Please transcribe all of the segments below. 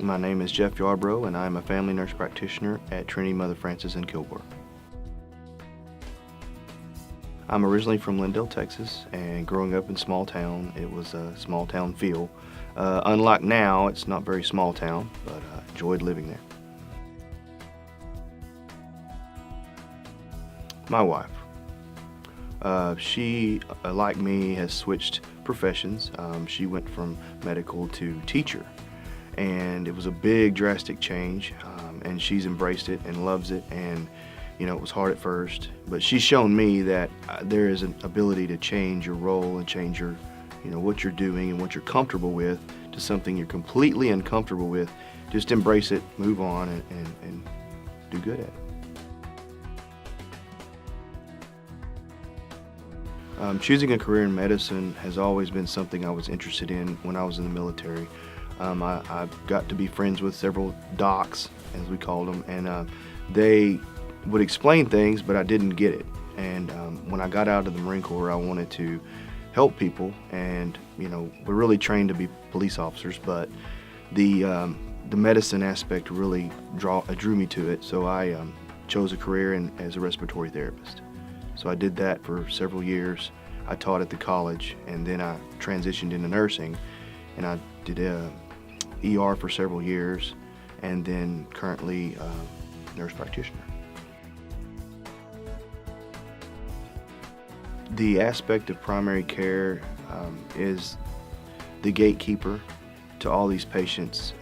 My name is Jeff Yarbrough, and I'm a family nurse practitioner at Trinity Mother Frances in Kilgore. I'm originally from Lindale, Texas, and growing up in small town, it was a small town feel. Unlike now, it's not very small town, but I enjoyed living there. My wife. She, like me, has switched professions. She went from medical to teacher, and it was a big, drastic change, and she's embraced it and loves it. And it was hard at first, but she's shown me that there is an ability to change your role and change your, what you're doing and what you're comfortable with to something you're completely uncomfortable with. Just embrace it, move on, and do good at it. Choosing a career in medicine has always been something I was interested in when I was in the military. I got to be friends with several docs, as we called them, and they would explain things, but I didn't get it. And when I got out of the Marine Corps, I wanted to help people, and we're really trained to be police officers, but the medicine aspect really drew me to it. So I chose a career as a respiratory therapist. So I did that for several years. I taught at the college, and then I transitioned into nursing, and I did ER for several years, and then currently nurse practitioner. The aspect of primary care is the gatekeeper to all these patients'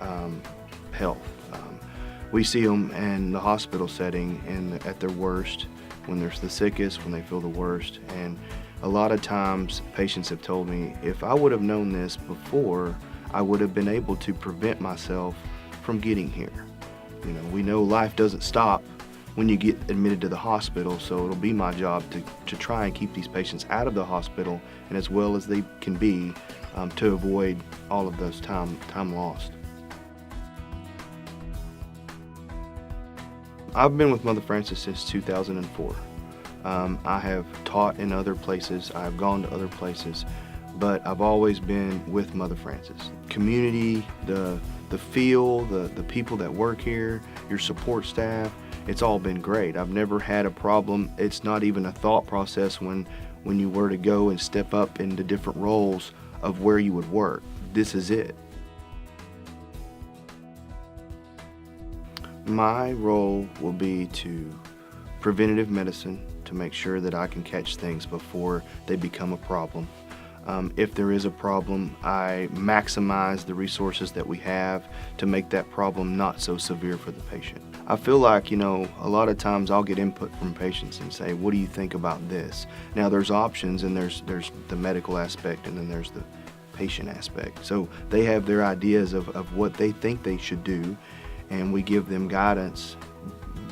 health. We see them in the hospital setting and at their worst, when they're the sickest, when they feel the worst. And a lot of times patients have told me, if I would have known this before, I would have been able to prevent myself from getting here. We know life doesn't stop when you get admitted to the hospital, so it'll be my job to try and keep these patients out of the hospital and as well as they can be to avoid all of those time lost. I've been with Mother Frances since 2004. I have taught in other places, I've gone to other places, but I've always been with Mother Frances. Community, the feel, the people that work here, your support staff, it's all been great. I've never had a problem. It's not even a thought process when you were to go and step up into different roles of where you would work. This is it. My role will be to preventative medicine, to make sure that I can catch things before they become a problem. If there is a problem, I maximize the resources that we have to make that problem not so severe for the patient. I feel like, a lot of times I'll get input from patients and say, what do you think about this? Now there's options, and there's the medical aspect, and then there's the patient aspect. So they have their ideas of what they think they should do, and we give them guidance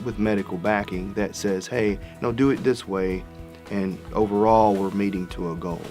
with medical backing that says, hey, no, do it this way, and overall we're meeting to a goal.